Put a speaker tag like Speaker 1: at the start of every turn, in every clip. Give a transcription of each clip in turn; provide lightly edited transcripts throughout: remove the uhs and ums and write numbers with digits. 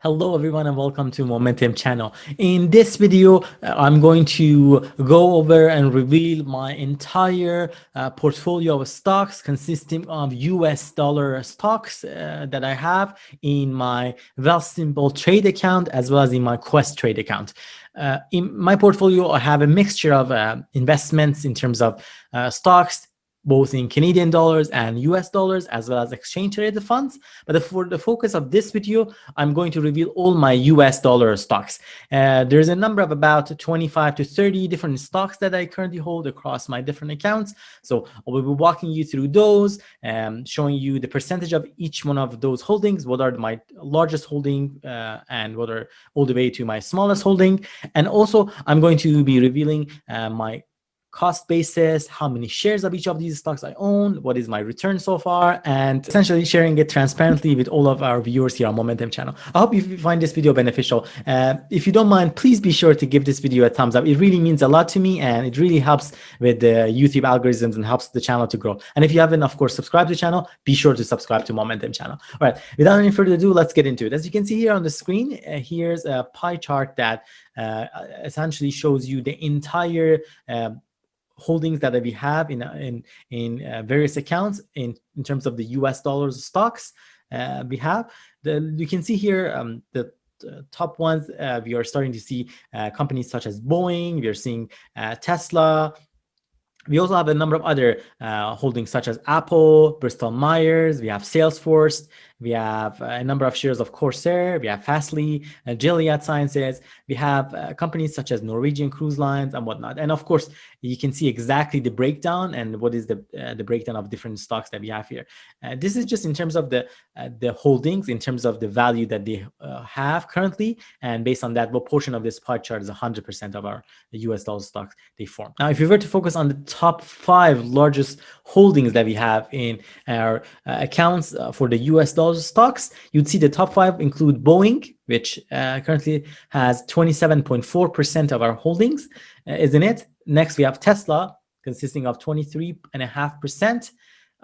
Speaker 1: Hello everyone and welcome to Momentum channel. In this video, I'm going to go over and reveal my entire portfolio of stocks consisting of US dollar stocks that I have in my Wealthsimple Trade account as well as in my Questrade account. In my portfolio, I have a mixture of investments in terms of stocks, both in Canadian dollars and US dollars, as well as exchange traded funds. But for the focus of this video, I'm going to reveal all my US dollar stocks. There's a number of about 25 to 30 different stocks that I currently hold across my different accounts. So I will be walking you through those, showing you the percentage of each one of those holdings, what are my largest holding and what are all the way to my smallest holding. And also I'm going to be revealing my cost basis, how many shares of each of these stocks I own, what is my return so far, and essentially sharing it transparently with all of our viewers here on Momentum channel. I hope you find this video beneficial. If you don't mind, please be sure to give this video a thumbs up. It really means a lot to me and it really helps with the YouTube algorithms and helps the channel to grow. And if you haven't, of course, subscribed to the channel, be sure to subscribe to Momentum channel. All right, without any further ado, let's get into it. As you can see here on the screen, here's a pie chart that essentially shows you the entire holdings that we have in various accounts in terms of the US dollars stocks we have. You can see here the top ones. We are starting to see companies such as Boeing. We are seeing Tesla. We also have a number of other holdings such as Apple, Bristol Myers. We have Salesforce. We have a number of shares of Corsair. We have Fastly, Gilead Sciences. We have companies such as Norwegian Cruise Lines and whatnot. And of course, you can see exactly the breakdown and what is the breakdown of different stocks that we have here. This is just in terms of the holdings, in terms of the value that they have currently. And based on that, what portion of this pie chart is 100% of our US dollar stocks they form. Now, if you were to focus on the top 5 largest holdings that we have in our accounts for the US dollar stocks, you'd see the top 5 include Boeing, which currently has 27.4% of our holdings is in it. Next, we have Tesla, consisting of 23.5%,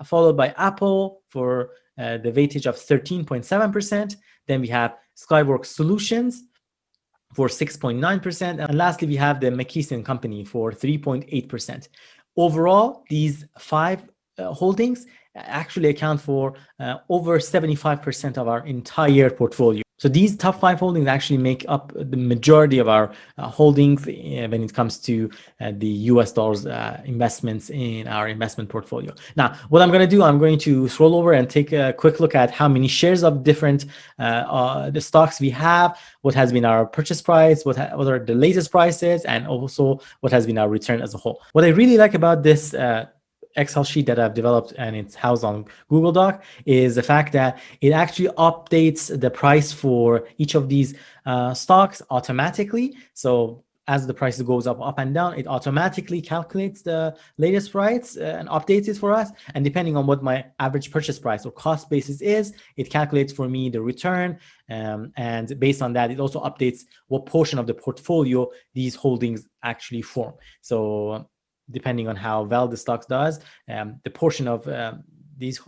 Speaker 1: followed by Apple for the weightage of 13.7%. Then we have Skyworks Solutions for 6.9%. And lastly, we have the McKesson Company for 3.8%. Overall, these 5 holdings actually account for over 75% of our entire portfolio. So these top 5 holdings actually make up the majority of our holdings when it comes to the US dollars investments in our investment portfolio. Now, what I'm going to do, I'm going to scroll over and take a quick look at how many shares of different the stocks we have, what has been our purchase price, what are the latest prices, and also what has been our return as a whole. What I really like about this Excel sheet that I've developed and it's housed on Google Doc is the fact that it actually updates the price for each of these stocks automatically. So as the price goes up and down, it automatically calculates the latest price and updates it for us. And depending on what my average purchase price or cost basis is, it calculates for me the return. And based on that, it also updates what portion of the portfolio these holdings actually form. So depending on how well the stock does, the portion of this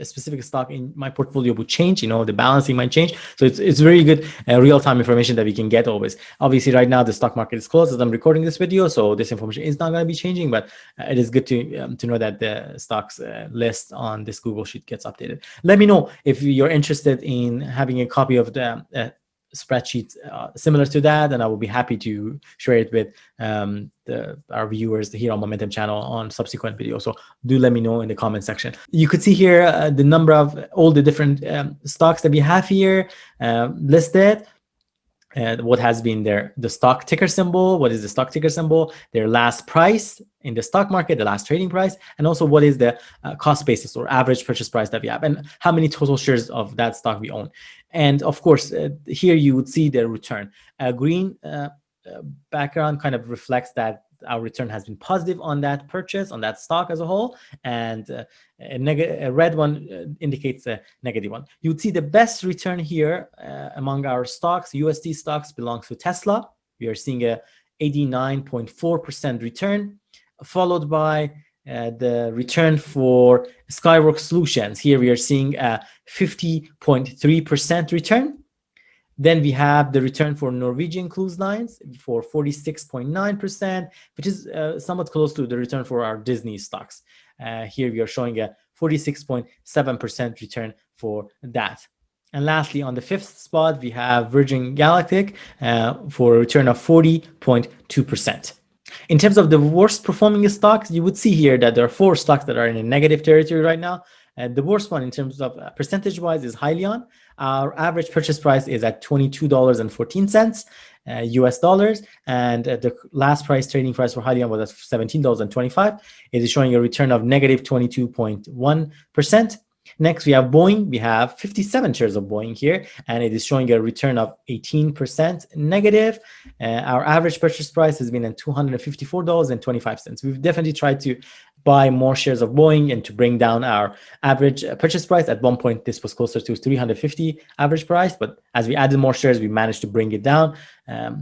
Speaker 1: specific stock in my portfolio would change. The balancing might change. So it's very good real-time information that we can get always. Obviously, right now the stock market is closed as I'm recording this video, so this information is not going to be changing. But it is good to know that the stocks list on this Google sheet gets updated. Let me know if you're interested in having a copy of the spreadsheet similar to that, and I will be happy to share it with our viewers here on Momentum channel on subsequent videos. So do let me know in the comment section. You could see here the number of all the different stocks that we have here listed. What has been the stock ticker symbol, what is the stock ticker symbol, their last price in the stock market, the last trading price, and also what is the cost basis or average purchase price that we have, and how many total shares of that stock we own. And of course, here you would see the return. A green background kind of reflects that our return has been positive on that purchase, on that stock as a whole, and a red one indicates a negative one. You would see the best return here among our stocks, USD stocks, belongs to Tesla. We are seeing a 89.4% return, followed by the return for Skyworks Solutions. Here we are seeing a 50.3% return. Then we have the return for Norwegian cruise lines for 46.9%, which is somewhat close to the return for our Disney stocks. Here we are showing a 46.7% return for that. And lastly, on the 5th spot, we have Virgin Galactic for a return of 40.2%. In terms of the worst performing stocks, you would see here that there are 4 stocks that are in a negative territory right now. The worst one in terms of percentage-wise is Hyliion. Our average purchase price is at $22.14 US dollars, and the last price trading price for Hyliion was at $17.25. It is showing a return of negative 22.1%. Next, we have Boeing. We have 57 shares of Boeing here, and it is showing a return of 18% negative. Our average purchase price has been at $254.25. We've definitely tried to buy more shares of Boeing and to bring down our average purchase price. At one point, this was closer to 350 average price, but as we added more shares, we managed to bring it down.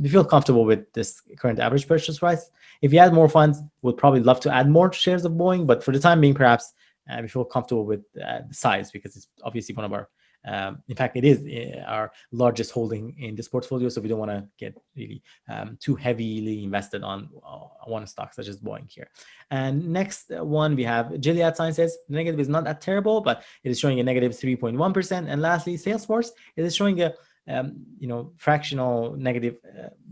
Speaker 1: We feel comfortable with this current average purchase price. If we add more funds, we'd probably love to add more shares of Boeing, but for the time being, perhaps we feel comfortable with the size, because it's obviously one of our, in fact, it is our largest holding in this portfolio. So we don't want to get really too heavily invested on one stock such as Boeing here. And next one, we have Gilead Sciences. The negative is not that terrible, but it is showing a negative 3.1%. And lastly, Salesforce, it is showing a fractional negative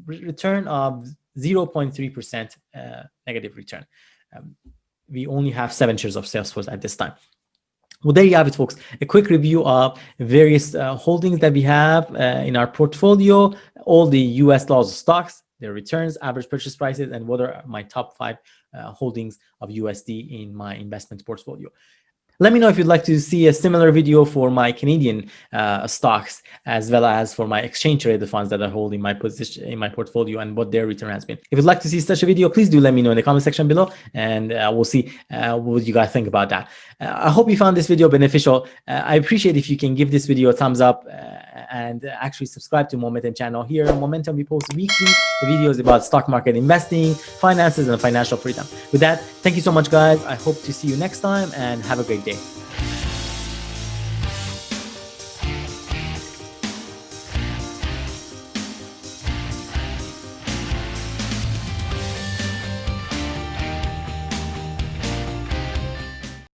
Speaker 1: return of 0.3% negative return. We only have 7 shares of Salesforce at this time. Well, there you have it, folks. A quick review of various holdings that we have in our portfolio, all the US dollars stocks, their returns, average purchase prices, and what are my top 5 holdings of USD in my investment portfolio. Let me know if you'd like to see a similar video for my Canadian stocks, as well as for my exchange traded funds that I hold in my position in my portfolio, and what their return has been. If you'd like to see such a video, please do let me know in the comment section below, and we'll see what you guys think about that. I hope you found this video beneficial. I appreciate if you can give this video a thumbs up and actually subscribe to Momentum channel. Here on Momentum, we post weekly videos about stock market investing, finances, and financial freedom. With that, thank you so much, guys. I hope to see you next time, and have a great day.